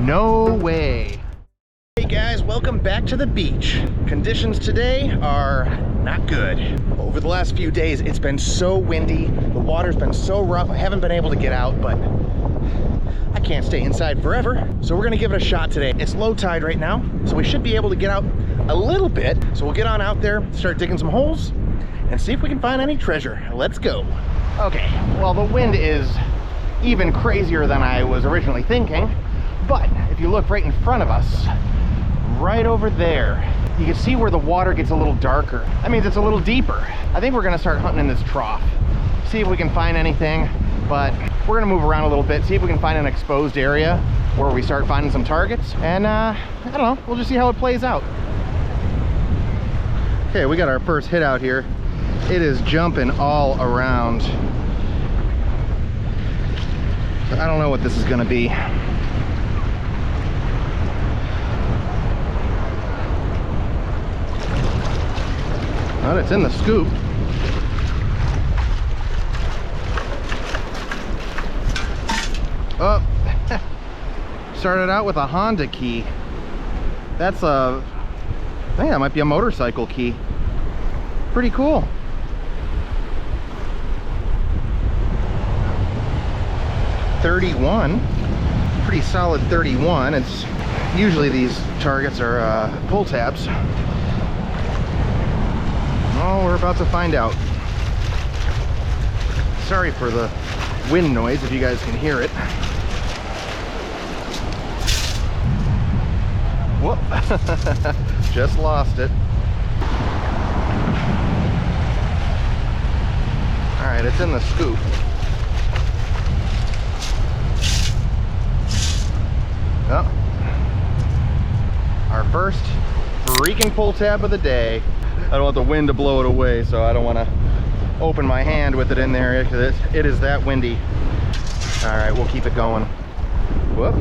No way. Hey guys, welcome back to the beach. Conditions today are not good. Over the last few days, it's been so windy. The water's been so rough. I haven't been able to get out, but I can't stay inside forever. So we're gonna give it a shot today. It's low tide right now, so we should be able to get out a little bit. So we'll get on out there, start digging some holes, and see if we can find any treasure. Let's go. Okay, well, the wind is even crazier than I was originally thinking, but if you look right in front of us, right over there, you can see where the water gets a little darker. That means it's a little deeper. I think we're gonna start hunting in this trough, see if we can find anything, but we're gonna move around a little bit, see if we can find an exposed area where we start finding some targets, and I don't know, we'll just see how it plays out. Okay, we got our first hit out here. It is jumping all around. I don't know what this is gonna be. But it's in the scoop. Oh, started out with a Honda key. That's I think that might be a motorcycle key. Pretty cool. $31, pretty solid 31. It's usually these targets are pull tabs. Oh, we're about to find out. Sorry for the wind noise if you guys can hear it. Whoop. Just lost it. All right, it's in the scoop. Oh. Our first freaking pull tab of the day. I don't want the wind to blow it away, so I don't want to open my hand with it in there because it is that windy. All right, we'll keep it going. Whoop.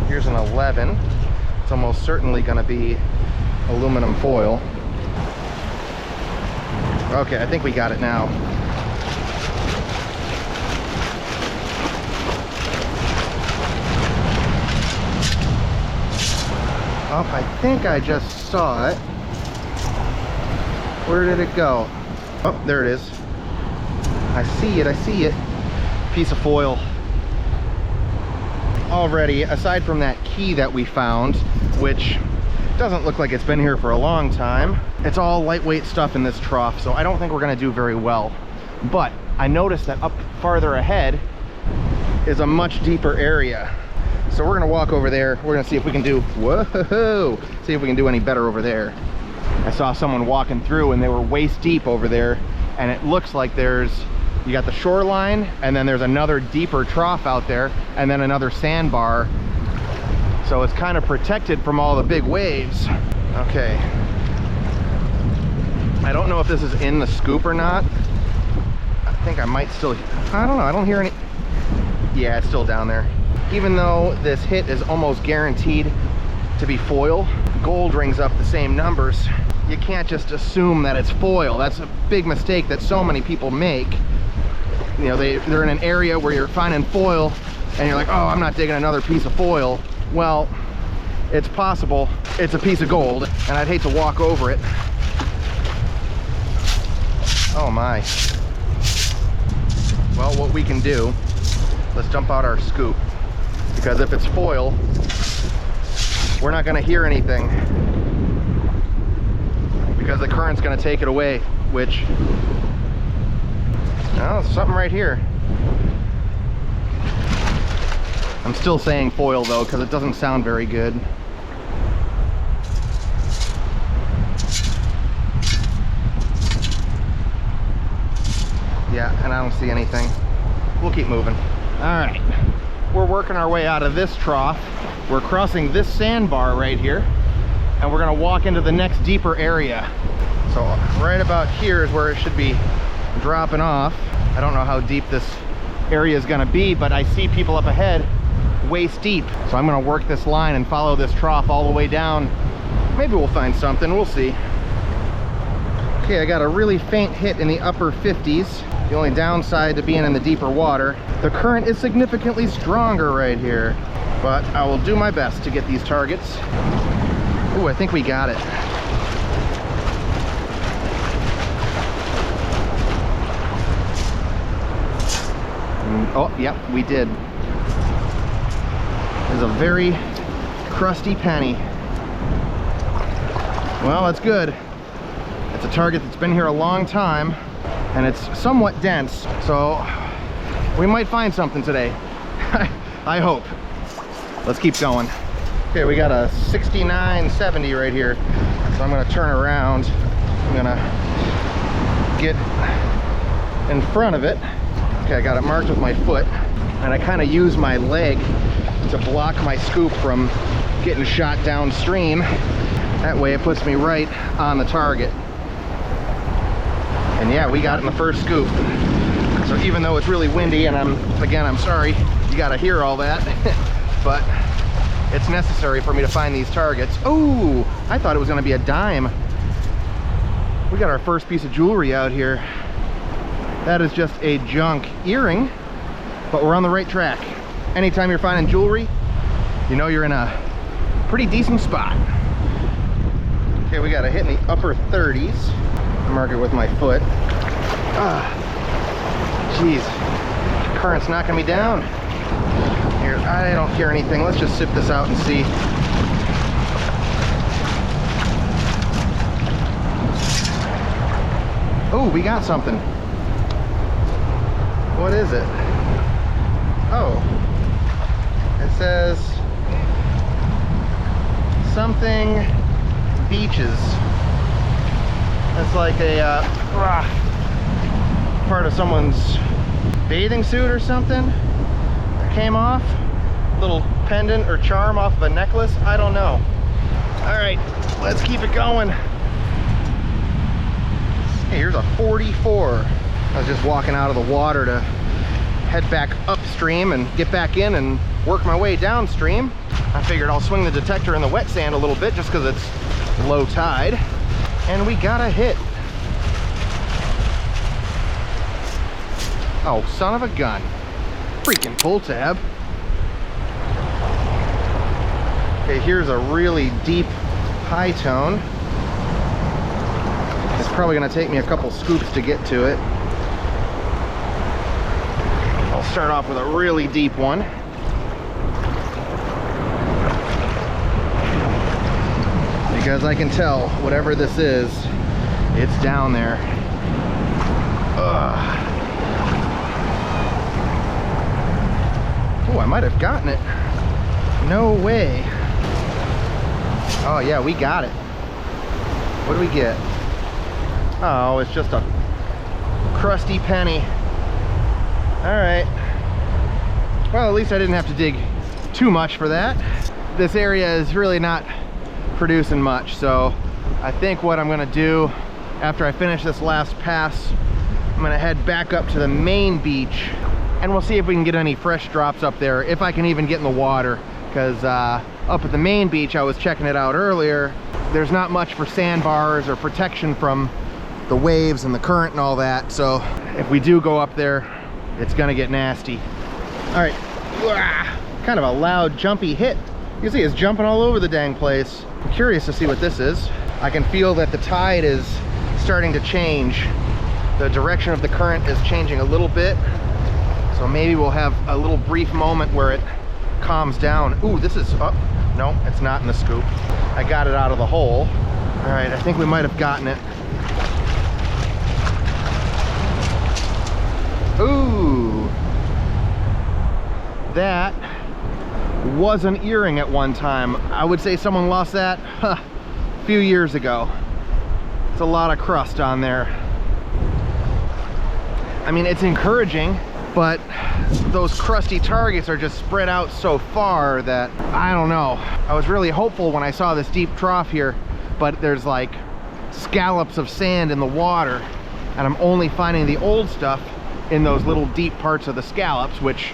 Here's an 11. It's almost certainly going to be aluminum foil. Okay, I think we got it now. Oh, I think I just saw it. Where did it go? Oh, there it is. I see it, I see it. Piece of foil. Already, aside from that key that we found, which doesn't look like it's been here for a long time, it's all lightweight stuff in this trough, so I don't think we're gonna do very well. But I noticed that up farther ahead is a much deeper area. So we're gonna walk over there. We're gonna see if we can do, whoa, see if we can do any better over there. I saw someone walking through and they were waist deep over there, and it looks like you got the shoreline, and then there's another deeper trough out there, and then another sandbar. So it's kind of protected from all the big waves. Okay. I don't know if this is in the scoop or not. I think I might still, I don't know, I don't hear any. Yeah, it's still down there. Even though this hit is almost guaranteed to be foil, gold rings up the same numbers. You can't just assume that it's foil. That's a big mistake that so many people make. You know, they're in an area where you're finding foil and you're like, oh, I'm not digging another piece of foil. Well, it's possible it's a piece of gold, and I'd hate to walk over it. Oh my. Well, what we can do, let's dump out our scoop. Because if it's foil, we're not gonna hear anything because the current's gonna take it away, which, oh, something right here. I'm still saying foil though, because it doesn't sound very good. Yeah, and I don't see anything. We'll keep moving. All right. We're working our way out of this trough. We're crossing this sandbar right here, and we're gonna walk into the next deeper area. So right about here is where it should be dropping off. I don't know how deep this area is gonna be, but I see people up ahead waist deep. So I'm gonna work this line and follow this trough all the way down. Maybe we'll find something, we'll see. Okay, I got a really faint hit in the upper 50s. The only downside to being in the deeper water, the current is significantly stronger right here. But I will do my best to get these targets. Ooh, I think we got it. Oh, yep, we did. It's a very crusty penny. Well, that's good. It's a target that's been here a long time, and it's somewhat dense, so we might find something today. I hope. Let's keep going. Okay, we got a 6970 right here, so I'm gonna turn around. I'm gonna get in front of it. Okay, I got it marked with my foot, and I kind of use my leg to block my scoop from getting shot downstream. That way it puts me right on the target. And yeah, we got it in the first scoop. So even though it's really windy, and I'm sorry you gotta hear all that, but it's necessary for me to find these targets. Oh, I thought it was gonna be a dime. We got our first piece of jewelry out here. That is just a junk earring, but we're on the right track. Anytime you're finding jewelry, you know you're in a pretty decent spot. Okay, we got a hit in the upper 30s. Mark it with my foot. Ah, jeez, current's knocking me down. Here, I don't hear anything. Let's just sip this out and see. Oh, we got something. What is it? Oh, it says something beaches. It's like a part of someone's bathing suit or something that came off. Little pendant or charm off of a necklace. I don't know. All right, let's keep it going. Hey, here's a 44. I was just walking out of the water to head back upstream and get back in and work my way downstream. I figured I'll swing the detector in the wet sand a little bit just because it's low tide. And we got a hit. Oh, son of a gun. Freaking pull tab. Okay, here's a really deep high tone. It's probably gonna take me a couple scoops to get to it. I'll start off with a really deep one. Because I can tell whatever this is, it's down there. Ugh. Oh, I might have gotten it. No way. Oh yeah, we got it. What do we get? Oh, it's just a crusty penny. All right. Well, at least I didn't have to dig too much for that. This area is really not producing much, so I think what I'm gonna do after I finish this last pass, I'm gonna head back up to the main beach, and we'll see if we can get any fresh drops up there, if I can even get in the water, because up at the main beach, I was checking it out earlier, there's not much for sandbars or protection from the waves and the current and all that, so if we do go up there, it's gonna get nasty. All right, kind of a loud jumpy hit. You can see it's jumping all over the dang place. I'm curious to see what this is. I can feel that the tide is starting to change. The direction of the current is changing a little bit. So maybe we'll have a little brief moment where it calms down. Ooh, this is, oh, no, it's not in the scoop. I got it out of the hole. All right, I think we might have gotten it. Ooh, that was an earring at one time. I would say someone lost that a few years ago. It's a lot of crust on there. I mean, it's encouraging, but those crusty targets are just spread out so far that I don't know. I was really hopeful when I saw this deep trough here, but there's like scallops of sand in the water, and I'm only finding the old stuff in those little deep parts of the scallops, which,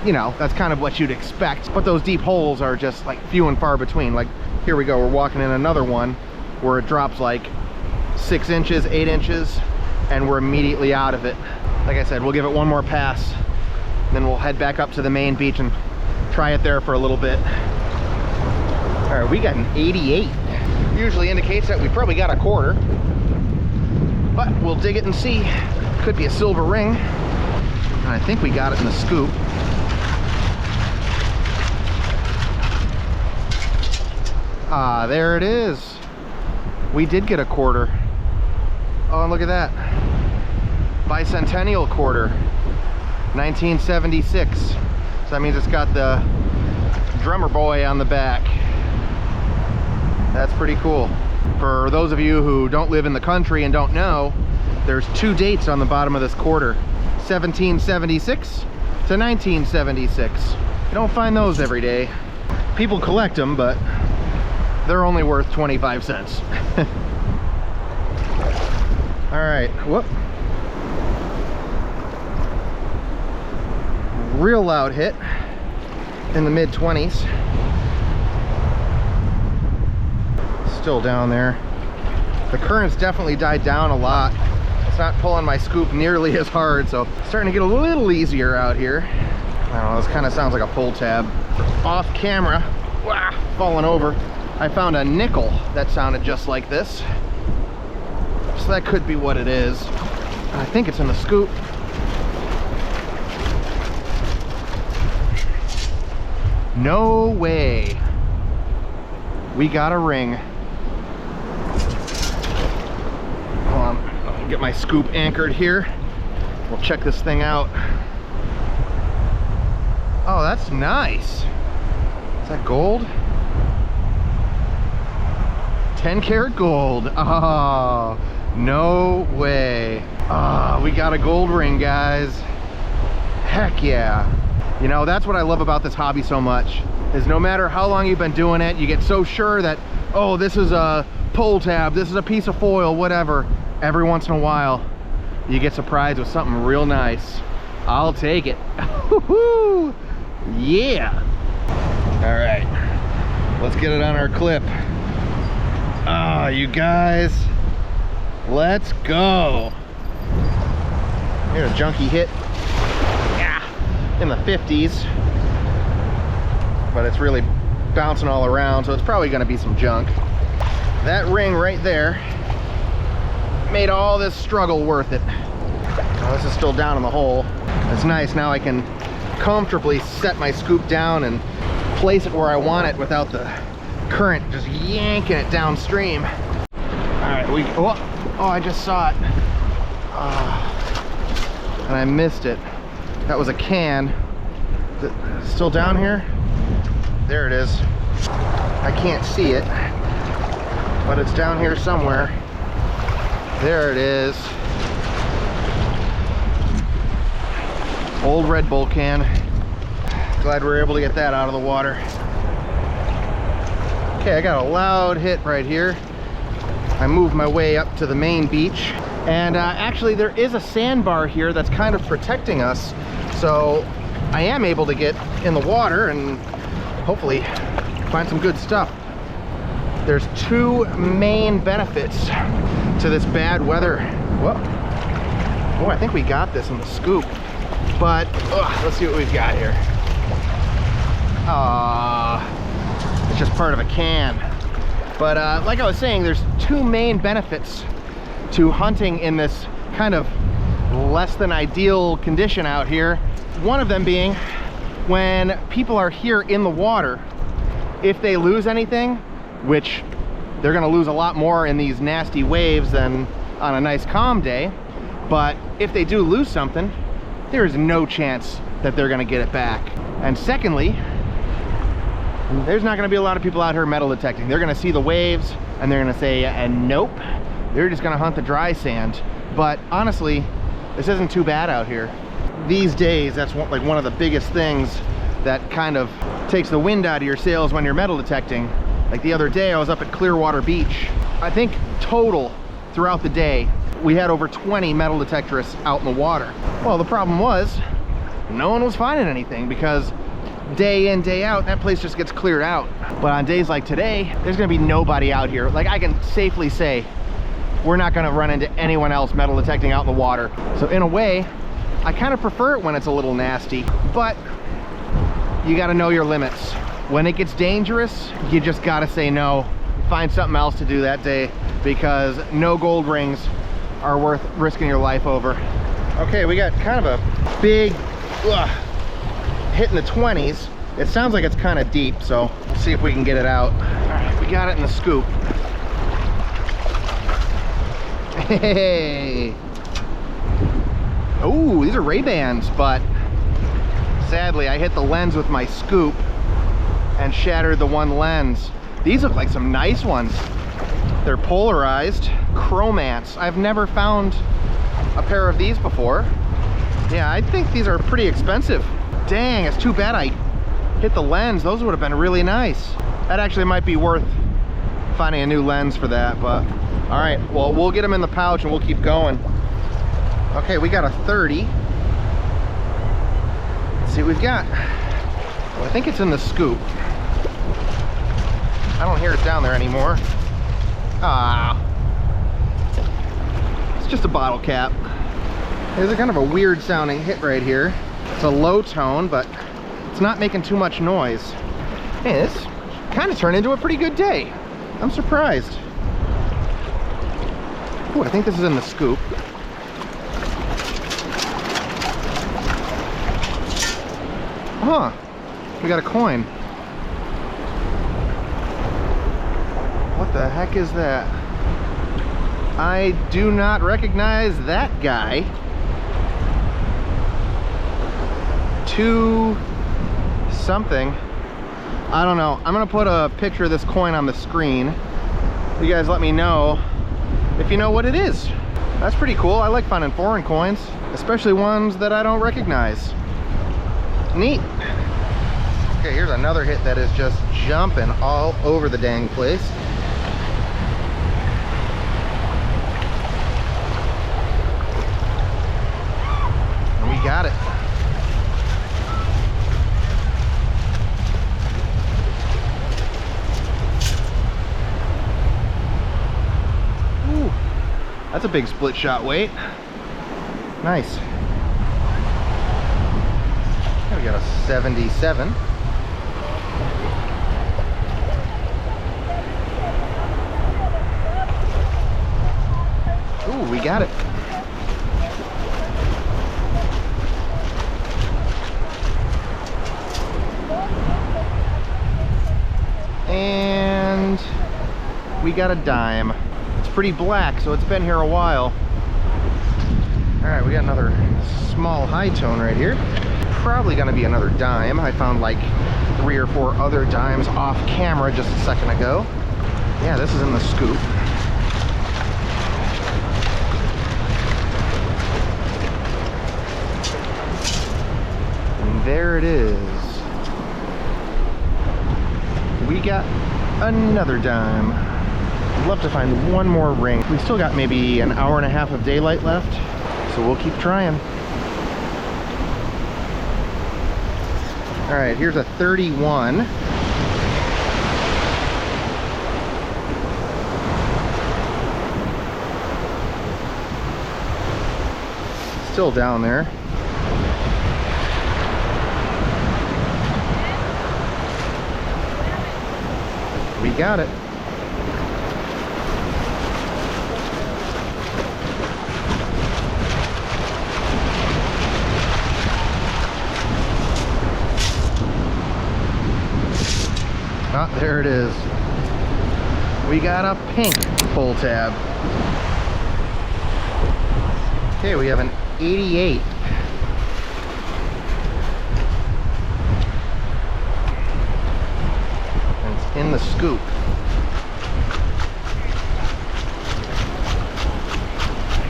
you know, that's kind of what you'd expect. But those deep holes are just like few and far between. Like here we go, we're walking in another one where it drops like 6 inches, 8 inches, and we're immediately out of it. Like I said, we'll give it one more pass, then we'll head back up to the main beach and try it there for a little bit. All right, we got an 88. Usually indicates that we probably got a quarter, but we'll dig it and see. Could be a silver ring. And I think we got it in the scoop. Ah, there it is. We did get a quarter. Oh, look at that. Bicentennial quarter, 1976. So that means it's got the drummer boy on the back. That's pretty cool. For those of you who don't live in the country and don't know, there's 2 dates on the bottom of this quarter, 1776 to 1976. You don't find those every day. People collect them, but they're only worth 25 cents. All right, whoop. Real loud hit in the mid-20s. Still down there. The current's definitely died down a lot. It's not pulling my scoop nearly as hard, so it's starting to get a little easier out here. I don't know, this kind of sounds like a pull tab. Off camera, falling over, I found a nickel that sounded just like this. So that could be what it is. I think it's in the scoop. No way. We got a ring. Hold on, I'll get my scoop anchored here. We'll check this thing out. Oh, that's nice. Is that gold? 10 karat gold. Oh, no way. Oh, we got a gold ring, guys. Heck yeah. You know, that's what I love about this hobby so much, is no matter how long you've been doing it, you get so sure that, oh, this is a pull tab, this is a piece of foil, whatever. Every once in a while, you get surprised with something real nice. I'll take it. Yeah. All right, let's get it on our clip. Ah, you guys, let's go. Here's a junky hit. In the 50s, but it's really bouncing all around, so it's probably going to be some junk. That ring right there made all this struggle worth it. Oh, this is still down in the hole. It's nice, now I can comfortably set my scoop down and place it where I want it without the current just yanking it downstream. All right, oh, I just saw it. And I missed it. That was a can. Still down here? There it is. I can't see it, but it's down here somewhere. There it is. Old Red Bull can. Glad we were able to get that out of the water. Okay, I got a loud hit right here. I moved my way up to the main beach. And actually there is a sandbar here that's kind of protecting us. So I am able to get in the water and hopefully find some good stuff. There's 2 main benefits to this bad weather. Whoa. Oh, I think we got this in the scoop. But let's see what we've got here. It's just part of a can. But like I was saying, there's 2 main benefits to hunting in this kind of less than ideal condition out here. One of them being when people are here in the water, if they lose anything, which they're gonna lose a lot more in these nasty waves than on a nice calm day, but if they do lose something, there is no chance that they're gonna get it back. And secondly, there's not gonna be a lot of people out here metal detecting. They're gonna see the waves and they're gonna say, nope. They're just gonna hunt the dry sand. But honestly, this isn't too bad out here. These days, that's one of the biggest things that kind of takes the wind out of your sails when you're metal detecting. Like the other day, I was up at Clearwater Beach. I think total throughout the day, we had over 20 metal detectorists out in the water. Well, the problem was, no one was finding anything because day in, day out, that place just gets cleared out. But on days like today, there's gonna be nobody out here. Like I can safely say, we're not gonna run into anyone else metal detecting out in the water. So in a way, I kind of prefer it when it's a little nasty, but you gotta know your limits. When it gets dangerous, you just gotta say no. Find something else to do that day, because no gold rings are worth risking your life over. Okay, we got kind of a big hit in the 20s. It sounds like it's kind of deep, so we'll see if we can get it out. All right, we got it in the scoop. Hey! Oh, these are Ray-Bans, but sadly I hit the lens with my scoop and shattered the one lens. These look like some nice ones. They're polarized chromats. I've never found a pair of these before. Yeah, I think these are pretty expensive. Dang, it's too bad I hit the lens. Those would have been really nice. That actually might be worth finding a new lens for that, but all right, well, we'll get them in the pouch and we'll keep going. Okay, we got a 30. Let's see what we've got. Well, I think it's in the scoop. I don't hear it down there anymore. Ah, it's just a bottle cap. There's a kind of a weird sounding hit right here. It's a low tone, but it's not making too much noise. Hey, this kind of turned into a pretty good day. I'm surprised. Ooh, I think this is in the scoop. Huh, we got a coin. What the heck is that? I do not recognize that guy. 2 something. I don't know. I'm gonna put a picture of this coin on the screen. You guys let me know if you know what it is. That's pretty cool. I like finding foreign coins, especially ones that I don't recognize. Neat. Okay, here's another hit that is just jumping all over the dang place. And we got it. Ooh, that's a big split shot weight. Nice. We got a 77. Ooh, we got it. And we got a dime. It's pretty black, so it's been here a while. All right, we got another small high tone right here. Probably gonna be another dime. I found like 3 or 4 other dimes off camera just a second ago. Yeah, this is in the scoop. And there it is. We got another dime. I'd love to find one more ring. We still got maybe an hour and a half of daylight left, so we'll keep trying. All right, here's a 31. Still down there. We got it. Ah, there it is. We got a pink pull tab. Okay, we have an 88. And it's in the scoop.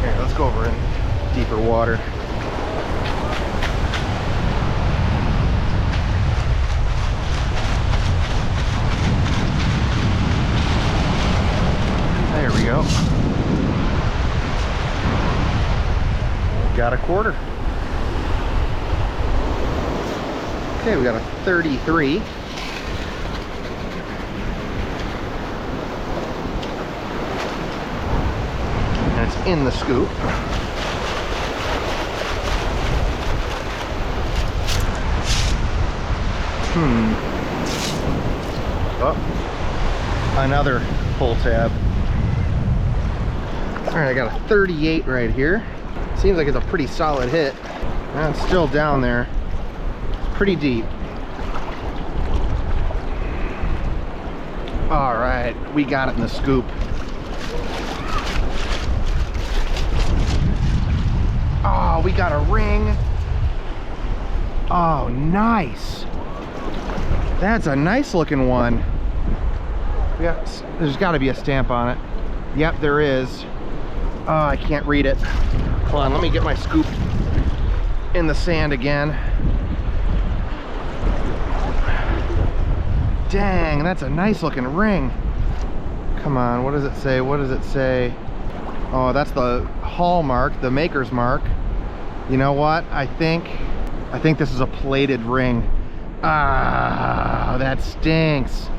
Here, let's go over in deeper water. There we go. Got a quarter. Okay, we got a 33. and it's in the scoop. Oh, another pull tab. All right, I got a 38 right here. Seems like it's a pretty solid hit. It's still down there. It's pretty deep. All right, we got it in the scoop. Oh, we got a ring. Oh, nice. That's a nice looking one. There's got to be a stamp on it. Yep, there is. Oh, I can't read it. Hold on, let me get my scoop in the sand again. Dang, that's a nice looking ring. Come on, what does it say? What does it say? Oh, that's the hallmark, the maker's mark. You know what? I think this is a plated ring. Ah, that stinks.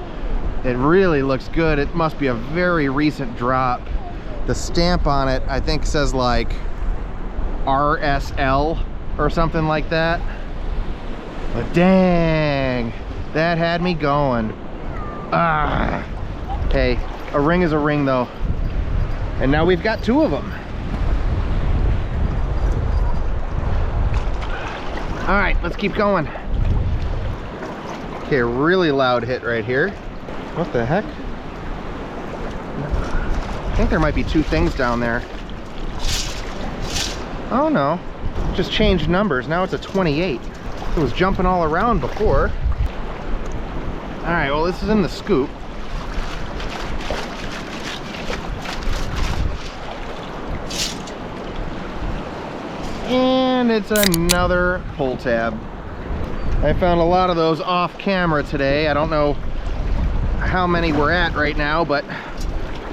It really looks good. It must be a very recent drop. The stamp on it, I think, says like RSL or something like that. But dang, that had me going. Ah, hey, a ring is a ring though. And now we've got two of them. All right, let's keep going. Okay, really loud hit right here. What the heck? I think there might be two things down there. Oh no, just changed numbers. Now it's a 28. It was jumping all around before. All right, well, this is in the scoop. And it's another pull tab. I found a lot of those off camera today. I don't know how many we're at right now, but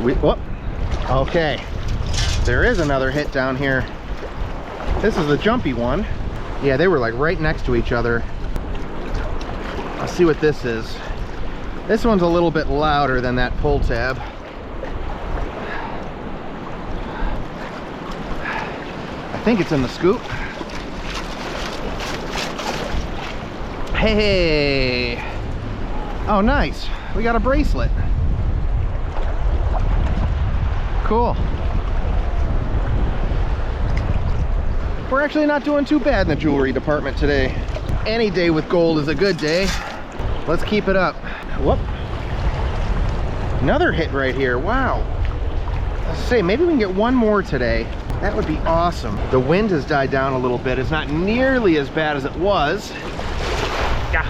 whoop. Okay, there is another hit down here. This is the jumpy one. Yeah, they were like right next to each other. Let's see what this is. This one's a little bit louder than that pull tab. I think it's in the scoop. Hey! Oh, nice. We got a bracelet. Cool. We're actually not doing too bad in the jewelry department today. Any day with gold is a good day. Let's keep it up. Whoop. Another hit right here. Wow. Let's say maybe we can get one more today. That would be awesome. The wind has died down a little bit. It's not nearly as bad as it was. Yeah.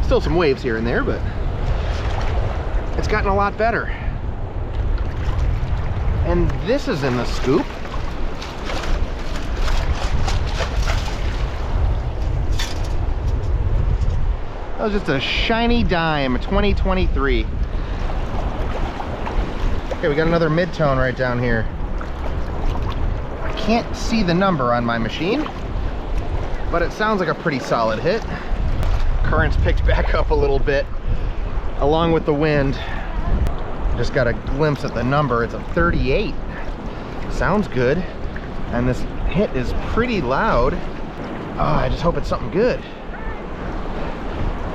Still some waves here and there, but it's gotten a lot better. And this is in the scoop. That was just a shiny dime, 2023. Okay, we got another mid-tone right down here. I can't see the number on my machine, but it sounds like a pretty solid hit. Current's picked back up a little bit, along with the wind. Just got a glimpse at the number. It's a 38. Sounds good. And this hit is pretty loud. Oh, I just hope it's something good.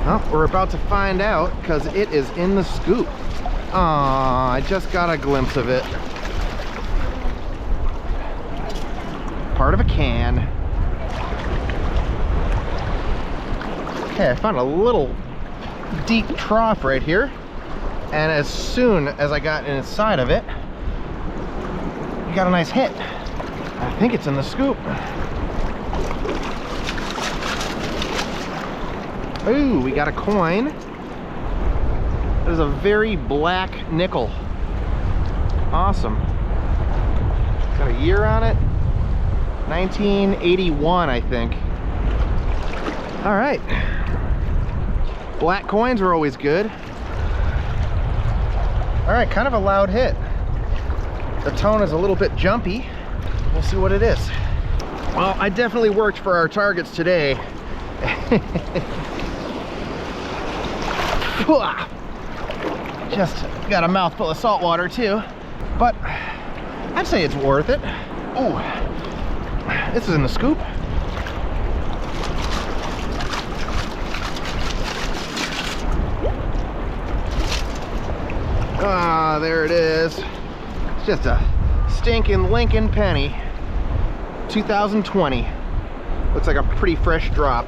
Well, we're about to find out because it is in the scoop. Aw, I just got a glimpse of it. Part of a can. Okay, I found a little deep trough right here. And as soon as I got inside of it, we got a nice hit. I think it's in the scoop. Ooh, we got a coin. It is a very black nickel. Awesome. Got a year on it. 1981, I think. All right. Black coins are always good. All right, kind of a loud hit. The tone is a little bit jumpy. We'll see what it is. Well, I definitely worked for our targets today. Just got a mouthful of salt water too, but I'd say it's worth it. Ooh, this is in the scoop. Ah, there it is. It's just a stinking Lincoln penny. 2020. Looks like a pretty fresh drop.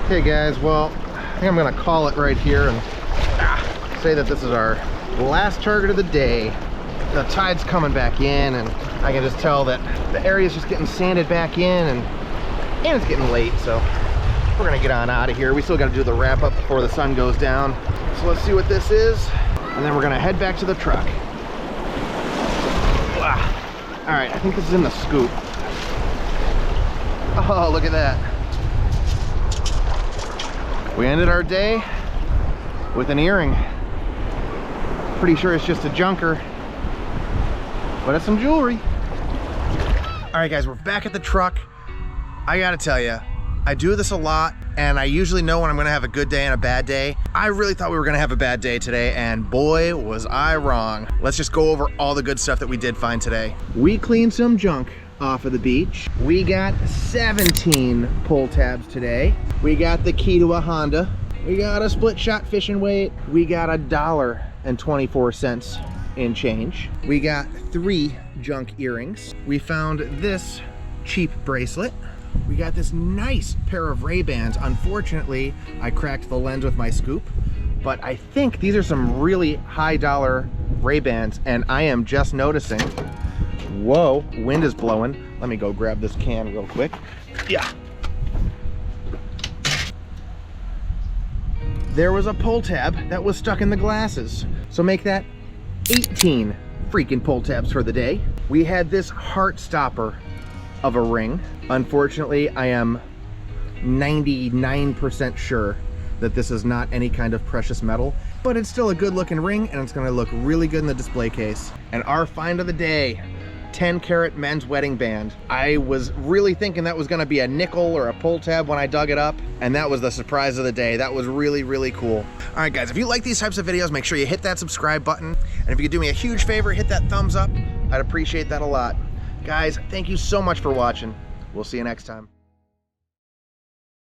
Okay guys, well, I think I'm gonna call it right here and say that this is our last target of the day. The tide's coming back in and I can just tell that the area's just getting sanded back in and it's getting late, so we're gonna get on out of here. We still gotta do the wrap up before the sun goes down. So let's see what this is, and then we're gonna head back to the truck. All right, I think this is in the scoop. Oh, look at that. We ended our day with an earring. Pretty sure it's just a junker, but it's some jewelry. All right guys, we're back at the truck. I gotta tell you, I do this a lot and I usually know when I'm gonna have a good day and a bad day. I really thought we were gonna have a bad day today, and boy, was I wrong. Let's just go over all the good stuff that we did find today. We cleaned some junk off of the beach. We got 17 pull tabs today. We got the key to a Honda. We got a split shot fishing weight. We got $1.24 in change. We got 3 junk earrings. We found this cheap bracelet. We got this nice pair of Ray-Bans. Unfortunately, I cracked the lens with my scoop, but I think these are some really high dollar Ray-Bans, and I am just noticing, whoa, wind is blowing. Let me go grab this can real quick. Yeah. There was a pull tab that was stuck in the glasses. So make that 18 freaking pull tabs for the day. We had this heart stopper of a ring. Unfortunately, I am 99% sure that this is not any kind of precious metal, but it's still a good looking ring and it's gonna look really good in the display case. And our find of the day, 10 karat men's wedding band. I was really thinking that was gonna be a nickel or a pull tab when I dug it up, and that was the surprise of the day. That was really, really cool. All right guys, if you like these types of videos, make sure you hit that subscribe button. And if you could do me a huge favor, hit that thumbs up. I'd appreciate that a lot. Guys, thank you so much for watching. We'll see you next time.